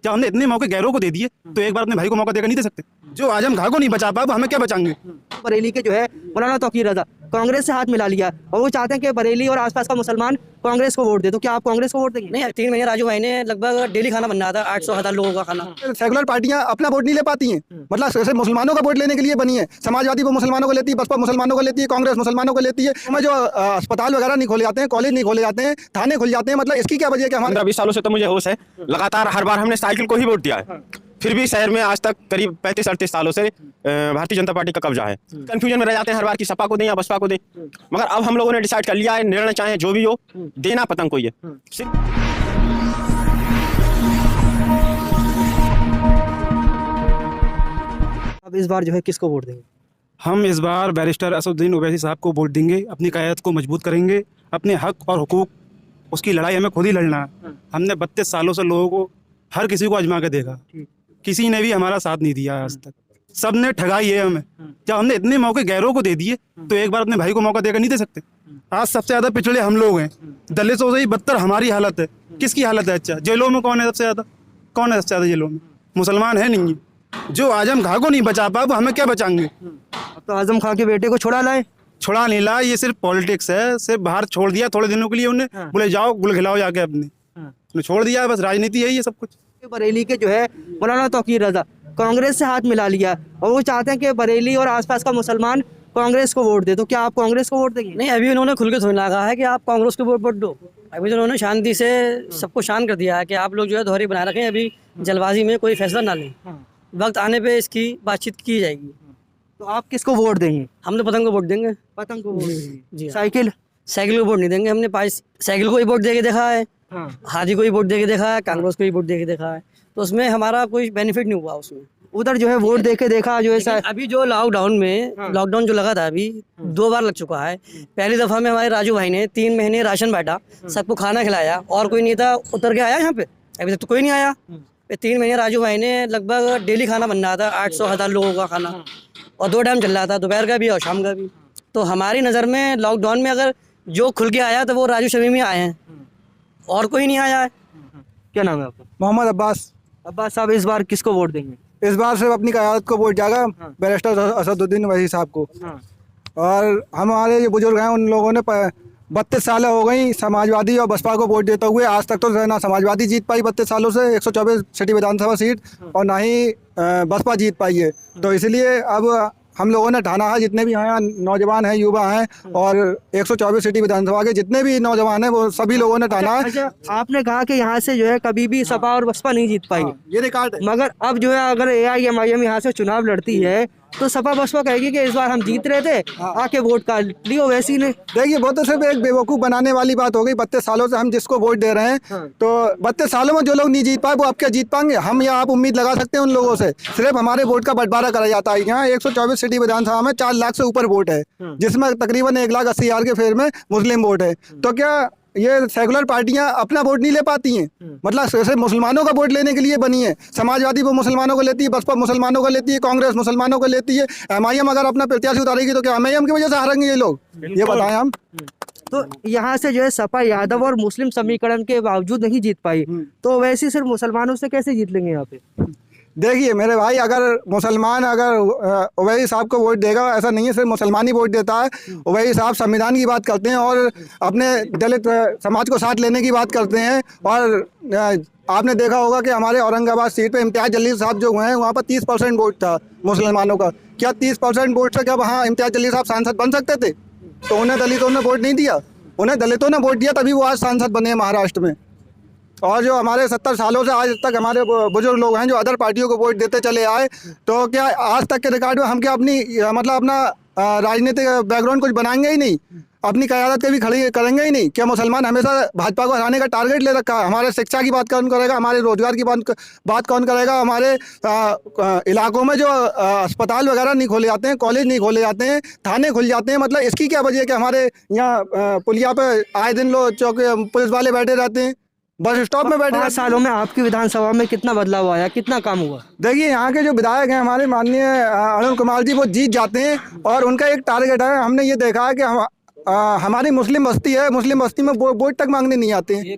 क्या हमने इतने मौके गैरों को दे दिए तो एक बार अपने भाई को मौका देकर नहीं दे सकते? जो आजम खां को नहीं बचा पाए वो हमें क्या बचाएंगे? बरेली के जो है मौलाना तौकीर रजा कांग्रेस से हाथ मिला लिया और वो चाहते हैं कि बरेली और आसपास का मुसलमान कांग्रेस को वोट दे। तो क्या आप कांग्रेस को वोट देंगे? नहीं, 3 महीने राजू भाई ने लगभग डेली खाना बन रहा था, 800,000 लोगों का खाना। सेकुलर पार्टियां अपना वोट नहीं ले पाती हैं, मतलब जैसे मुसलमानों का वोट लेने के लिए बनी है। समाजवादी वो मुसलमानों को लेती है, बसपा मुसलमानों को लेती है, कांग्रेस मुसलमानों को लेती है। हमें जो अस्पताल वगैरह नहीं खोले जाते हैं, कॉलेज नहीं खोले जाते हैं, थाने खुल जाते हैं, मतलब इसकी क्या वजह है कि हमारे 15-20 सालों से तो मुझे होश है, लगातार हर बार हमने साइकिल को ही वोट दिया है। फिर भी शहर में आज तक करीब 35-38 सालों से भारतीय जनता पार्टी का कब्जा है। कंफ्यूजन में रह जाते हैं हर बार की सपा को दें या बसपा को दें, मगर अब हम लोगों ने डिसाइड कर लिया है, निर्णय चाहे जो भी हो, देना पतंग को ही है। अब इस बार जो है किसको वोट देंगे? हम इस बार बैरिस्टर असदुद्दीन ओवैसी साहब को वोट देंगे। अपनी क़यादत को मजबूत करेंगे। अपने हक और हुकूक उसकी लड़ाई हमें खुद ही लड़ना है। हमने 32 सालों से लोगों को हर किसी को आजमा के देखा, किसी ने भी हमारा साथ नहीं दिया आज तक। सब ने ठगाई है हमें। क्या हमने इतने मौके गैरों को दे दिए तो एक बार अपने भाई को मौका देकर नहीं दे सकते? आज सबसे ज़्यादा पिछड़े हम लोग हैं। दलितों से ही बदतर हमारी हालत है। किसकी हालत है? अच्छा, जेलों में कौन है सबसे ज़्यादा? कौन है सबसे ज़्यादा जेलों में? मुसलमान है नहीं। जो आजम खां को नहीं बचा पाए वो हमें क्या बचाएंगे? तो आजम खां के बेटे को छुड़ा लाए। छुड़ा नहीं ला, ये सिर्फ पॉलिटिक्स है। सिर्फ बाहर छोड़ दिया थोड़े दिनों के लिए उन्हें, बोले जाओ गुल खिलाओ जाके अपने, उन्हें छोड़ दिया। बस राजनीति है ये सब कुछ। बरेली के जो है मौलाना तौकीर रजा कांग्रेस से हाथ मिला लिया और वो चाहते हैं कि बरेली और आसपास का मुसलमान कांग्रेस को वोट दे। तो क्या आप कांग्रेस को वोट देंगे? नहीं, अभी उन्होंने खुल के थोड़ी लगा है कि आप कांग्रेस को वोट दो। अभी तो उन्होंने शांति से सबको शांत कर दिया है कि आप लोग जो है दोहरी बना रखें, अभी जल्दबाजी में कोई फैसला ना लें, वक्त आने पे इसकी बातचीत की जाएगी। तो आप किसको वोट देंगे? हम तो पतंग को वोट देंगे। पतंग को वोट देंगे। जी, साइकिल साइकिल को वोट नहीं देंगे। हमने साइकिल को ही वोट दे के देखा है, हाथी को ही वोट दे के देखा है, कांग्रेस को ही वोट दे के देखा है, तो उसमें हमारा कोई बेनिफिट नहीं हुआ उसमें। उधर जो है वोट दे के देखा जो है अभी जो लॉकडाउन जो लगा था, अभी 2 बार लग चुका है। पहली दफा में हमारे राजू भाई ने 3 महीने राशन बांटा, सबको खाना खिलाया और कोई नेता उतर के आया यहाँ पे? अभी तक तो कोई नहीं आया। 3 महीने राजू भाई ने लगभग डेली खाना बन रहा था, 800,000 लोगों का खाना, और 2 टाइम चल रहा था, दोपहर का भी और शाम का भी। तो हमारी नज़र में लॉकडाउन में अगर जो खुल के आया तो वो राजू शमीमी आए हैं, और कोई नहीं आया है। क्या नाम है आपका? मोहम्मद अब्बास। अब्बास साहब इस बार किसको वोट देंगे? इस बार सिर्फ अपनी क़यादत को वोट जाएगा, बैरिस्टर असदुद्दीन ओवैसी साहब को। और हमारे जो बुजुर्ग हैं उन लोगों ने 32 साल हो गई समाजवादी और बसपा को वोट देते हुए। आज तक तो ना समाजवादी जीत पाई 32 सालों से 124 सिटी विधानसभा सीट, और ना ही बसपा जीत पाई है। तो इसलिए अब हम लोगों ने ठाना है, जितने भी यहाँ नौजवान हैं, युवा हैं, और 124 सिटी विधानसभा के जितने भी नौजवान हैं वो सभी लोगों ने ठाना है। अच्छा, आपने कहा कि यहाँ से जो है कभी भी सपा और बसपा नहीं जीत पाई, ये रिकॉर्ड है। मगर अब जो है अगर AIMIM यहाँ से चुनाव लड़ती है तो सपा बसपा कहेगी कि इस बार हम जीत रहे थे, आके वोट काट लियो वैसी ने। देखिए, वो तो सिर्फ एक बेवकूफ़ बनाने वाली बात हो गई। 32 सालों से हम जिसको वोट दे रहे हैं, तो 32 सालों में जो लोग नहीं जीत पाए वो अब क्या जीत पाएंगे? हम या आप उम्मीद लगा सकते हैं उन लोगों से? सिर्फ हमारे वोट का बंटवारा करा जाता है। यहाँ 124 सिटी विधानसभा में 4 लाख से ऊपर वोट है, जिसमें तकरीबन 1,80,000 के फेर में मुस्लिम वोट है। तो क्या ये सेकुलर पार्टियां अपना वोट नहीं ले पाती हैं? मतलब जैसे मुसलमानों का वोट लेने के लिए बनी है। समाजवादी वो मुसलमानों को लेती है, बसपा मुसलमानों को लेती है, कांग्रेस मुसलमानों को लेती है। MIM अगर अपना प्रत्याशी उतारेगी तो क्या MIM की वजह से हारेंगे ये लोग? ये बताएं हम। तो यहाँ से जो है सपा यादव और मुस्लिम समीकरण के बावजूद नहीं जीत पाई, तो वैसे सिर्फ मुसलमानों से कैसे जीत लेंगे यहाँ पे? देखिए मेरे भाई, अगर मुसलमान अगर ओवैसी साहब को वोट देगा, ऐसा नहीं है सिर्फ मुसलमान ही वोट देता है। ओवैसी साहब संविधान की बात करते हैं और अपने दलित समाज को साथ लेने की बात करते हैं। और आपने देखा होगा कि हमारे औरंगाबाद सीट पे इम्तियाज़ जलील साहब जो हैं, वहाँ पर 30% वोट था मुसलमानों का। क्या 30% वोट से क्या वहाँ इम्तियाज़ जलील साहब सांसद बन सकते थे? तो उन्हें दलितों ने वोट नहीं दिया, उन्हें दलितों ने वोट दिया, तभी वो आज सांसद बने महाराष्ट्र में। और जो हमारे 70 सालों से आज तक हमारे बुजुर्ग लोग हैं जो अदर पार्टियों को वोट देते चले आए, तो क्या आज तक के रिकॉर्ड में हम क्या अपनी मतलब अपना राजनीतिक बैकग्राउंड कुछ बनाएंगे ही नहीं? अपनी क़यादत कभी खड़ी करेंगे ही नहीं? क्या मुसलमान हमेशा भाजपा को हराने का टारगेट ले रखा है? हमारे शिक्षा की बात कौन करेगा? हमारे रोजगार की बात कौन करेगा? हमारे इलाकों में जो अस्पताल वगैरह नहीं खोले जाते हैं, कॉलेज नहीं खोले जाते हैं, थाने खुल जाते हैं, मतलब इसकी क्या वजह है कि हमारे यहाँ पुलिया पे आए दिन लोग चौके पुलिस वाले बैठे रहते हैं, बस स्टॉप में बैठे? 5 सालों में आपकी विधानसभा में कितना बदलाव आया, कितना काम हुआ? देखिए, यहाँ के जो विधायक हैं हमारे माननीय अरुण कुमार जी, वो जीत जाते हैं और उनका एक टारगेट है। हमने ये देखा है कि हमारी मुस्लिम बस्ती है, मुस्लिम बस्ती में वोट तक मांगने नहीं आते हैं।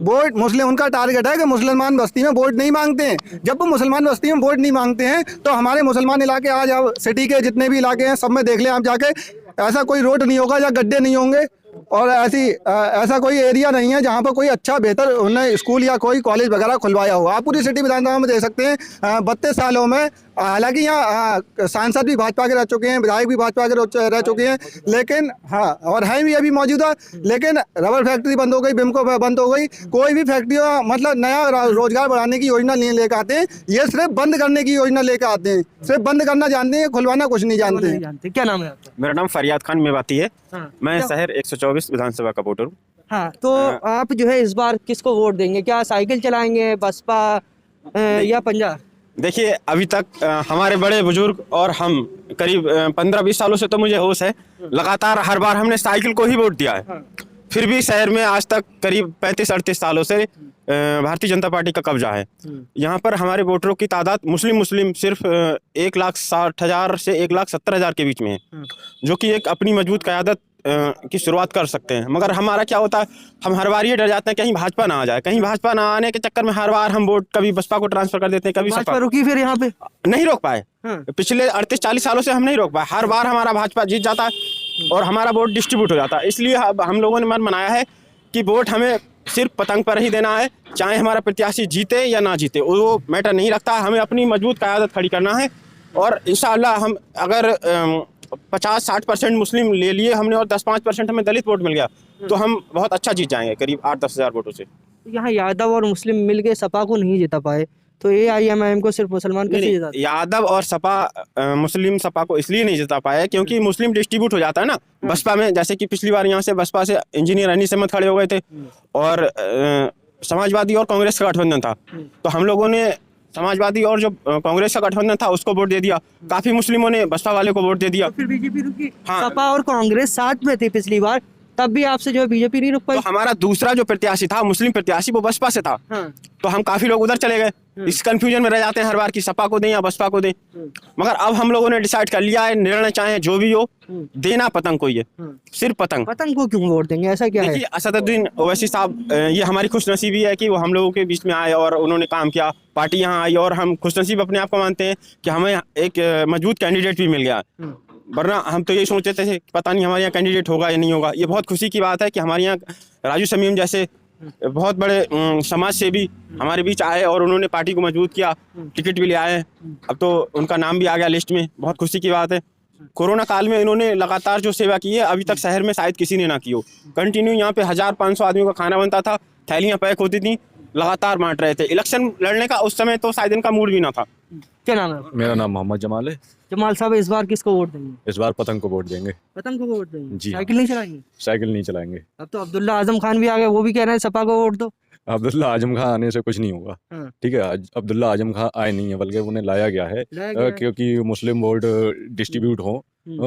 वोट मुस्लिम उनका टारगेट है कि मुसलमान बस्ती में वोट नहीं मांगते हैं। जब वो मुसलमान बस्ती में वोट नहीं मांगते हैं तो हमारे मुसलमान इलाके आज आप सिटी के जितने भी इलाके हैं सब में देख लें आप जाके, ऐसा कोई रोड नहीं होगा या गड्ढे नहीं होंगे और ऐसा कोई एरिया नहीं है जहाँ पर कोई अच्छा बेहतर उन्हें स्कूल या कोई कॉलेज वगैरह खुलवाया हो। आप पूरी सिटी विधानसभा में देख सकते हैं 32 सालों में, हालांकि यहाँ सांसद भी भाजपा के रह चुके हैं, विधायक भी भाजपा के रह चुके हैं, लेकिन हाँ और हैं भी अभी मौजूदा, लेकिन रबर फैक्ट्री बंद हो गई, बिमको बंद हो गई, कोई भी फैक्ट्री मतलब नया रोजगार बढ़ाने की योजना नहीं लेकर आते हैं। ये सिर्फ बंद करने की योजना लेकर आते हैं, सिर्फ बंद करना जानते हैं, खुलवाना कुछ नहीं जानते हैं। क्या नाम है आपका? मेरा नाम फरियाद खान मेवाती है। हाँ। मैं शहर 124 विधानसभा का वोटर हूँ। हाँ, तो आप जो है इस बार किसको वोट देंगे? क्या साइकिल चलाएंगे, बसपा या पंजाब? देखिए, अभी तक हमारे बड़े बुजुर्ग और हम करीब 15-20 सालों से तो मुझे होश है, लगातार हर बार हमने साइकिल को ही वोट दिया है। फिर भी शहर में आज तक करीब 35-38 सालों से भारतीय जनता पार्टी का कब्जा है। यहाँ पर हमारे वोटरों की तादाद मुस्लिम सिर्फ 1,60,000 से 1,70,000 के बीच में है, जो कि एक अपनी मजबूत क़यादत की शुरुआत कर सकते हैं। मगर हमारा क्या होता है, हम हर बार ये डर जाते हैं कहीं भाजपा ना आ जाए, कहीं भाजपा ना आने के चक्कर में हर बार हम वोट कभी बसपा को ट्रांसफर कर देते हैं, कभी भाजपा रुकी फिर यहाँ पे नहीं रोक पाए। हाँ। पिछले 38-40 सालों से हम नहीं रोक पाए, हर बार हमारा भाजपा जीत जाता है और हमारा वोट डिस्ट्रीब्यूट हो जाता है। इसलिए हम लोगों ने मन बनाया है कि वोट हमें सिर्फ पतंग पर ही देना है, चाहे हमारा प्रत्याशी जीते या ना जीते वो मैटर नहीं रखता। हमें अपनी मजबूत क़यादत खड़ी करना है और इंशाअल्लाह हम अगर 50-60% मुस्लिम ले लिए हमने और 10-5% हमें दलित वोट मिल गया तो हम बहुत अच्छा जीत जाएंगे, करीब 8-10 हज़ार वोटों से। यहाँ यादव और मुस्लिम मिलके सपा को नहीं जिता पाए, तो AIMIM को सिर्फ मुसलमान कैसे जिता? यादव और सपा मुस्लिम सपा को इसलिए नहीं जिता पाया क्योंकि मुस्लिम डिस्ट्रीब्यूट हो जाता है ना बसपा में। जैसे कि पिछली बार यहाँ से बसपा से इंजीनियर अनीस अहमद खड़े हो गए थे और समाजवादी और कांग्रेस का गठबंधन था, तो हम लोगों ने समाजवादी और जो कांग्रेस का गठबंधन था उसको वोट दे दिया। काफी मुस्लिमों ने बसपा वाले को वोट दे दिया। फिर बीजेपी रुकी। हाँ। सपा और कांग्रेस साथ में थी पिछली बार, तब भी आपसे जो है बीजेपी नहीं रुक पाई। तो हमारा दूसरा जो प्रत्याशी था मुस्लिम प्रत्याशी वो बसपा से था। हाँ। तो हम काफी लोग उधर चले गए। इस कंफ्यूजन में रह जाते हैं हर बार कि सपा को दें या बसपा को दें। मगर अब हम लोगों ने डिसाइड कर लिया है, निर्णय चाहे जो भी हो, देना पतंग को ही है, सिर्फ पतंग। पतंग को क्यों वोट देंगे, ऐसा क्या है? देखिए, असदुद्दीन ओवैसी साहब, ये हमारी खुशनसीबी है कि वो हम लोगों के बीच में आए और उन्होंने काम किया, पार्टी यहाँ आई और हम खुशनसीब अपने आप को मानते हैं कि हमें एक मजबूत कैंडिडेट भी मिल गया। वरना हम तो यही सोचते थे पता नहीं हमारे यहाँ कैंडिडेट होगा या नहीं होगा। ये बहुत खुशी की बात है कि हमारे यहाँ राजू शमीम जैसे बहुत बड़े समाज सेवी हमारे बीच आए और उन्होंने पार्टी को मजबूत किया, टिकट भी ले आए। अब तो उनका नाम भी आ गया लिस्ट में, बहुत खुशी की बात है। कोरोना काल में इन्होंने लगातार जो सेवा की है अभी तक शहर में शायद किसी ने ना की हो। कंटिन्यू यहाँ पे 1500 आदमियों का खाना बनता था, थैलियाँ पैक होती थी, लगातार बांट रहे थे। इलेक्शन लड़ने का उस समय तो शायद इनका मूड भी ना था। क्या नाम है? मेरा नाम मोहम्मद जमाल है। जमाल साहब, इस बार किसको वोट देंगे? इस बार पतंग को वोट देंगे। पतंग को वोट देंगे? जी। साइकिल नहीं चलाएंगे? साइकिल नहीं चलाएंगे। अब तो अब्दुल्ला आजम खान भी आ गए, वो भी कह रहे हैं सपा को वोट दो। अब्दुल्ला आजम खान आने से कुछ नहीं होगा। हाँ। ठीक है, अब्दुल्ला आजम खान आए नहीं है, बल्कि उन्हें लाया गया है क्योंकि मुस्लिम वोट डिस्ट्रीब्यूट हो,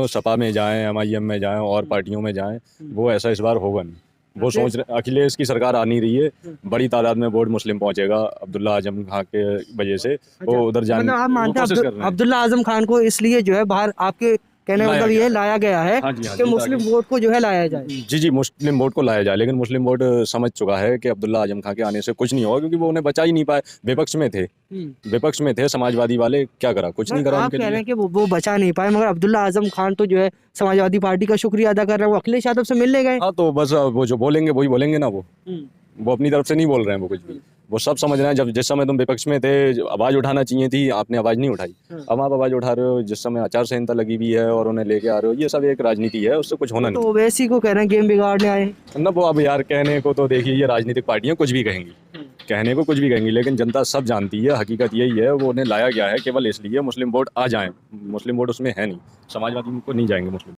सपा में जाएं, MIM में जाएं और पार्टियों में जाएं, वो ऐसा इस बार होगा नहीं। वो सोच रहे, अखिलेश की सरकार आ नहीं रही है, बड़ी तादाद में वोट मुस्लिम पहुंचेगा अब्दुल्ला आजम खान के वजह से। वो उधर जाने मतलब आप मानते कोशिश कर हैं रहे हैं। अब्दुल्ला आजम खान को इसलिए जो है बाहर, आपके कहने का मतलब ये लाया गया है हाँ जी, हाँ कि जी, मुस्लिम वोट को जो है लाया जाए। जी, मुस्लिम वोट को लाया जाए, लेकिन मुस्लिम वोट समझ चुका है कि अब्दुल्ला आजम खान के आने से कुछ नहीं होगा क्योंकि वो उन्हें बचा ही नहीं पाए। विपक्ष में थे समाजवादी वाले, क्या करा, कुछ नहीं करा आप उनके कह रहे लिए। हैं कि वो बचा नहीं पाए, मगर अब्दुल्ला आजम खान तो जो है समाजवादी पार्टी का शुक्रिया अदा कर रहे हैं, वो अखिलेश यादव से मिलने गए। हाँ, तो बस वो जो बोलेंगे वही बोलेंगे ना, वो अपनी तरफ से नहीं बोल रहे हैं, वो कुछ भी, वो सब समझ रहे हैं। जब जिस समय तुम विपक्ष में थे, आवाज उठाना चाहिए थी, आपने आवाज नहीं उठाई। अब आप आवाज उठा रहे हो जिस समय आचार संहिता लगी हुई है और उन्हें लेके आ रहे हो, ये सब एक राजनीति है, उससे कुछ होना तो ओवैसी को कह रहे हैं गेम बिगाड़ने आए। नहीं ना। वो अब यार कहने को तो देखिए, ये राजनीतिक पार्टियां कुछ भी कहेंगी, कहने को कुछ भी कहेंगी, लेकिन जनता सब जानती है, हकीकत यही है। वो उन्हें लाया गया है केवल इसलिए मुस्लिम वोट आ जाए, मुस्लिम वोट उसमें है नहीं, समाजवादी को नहीं जाएंगे मुस्लिम।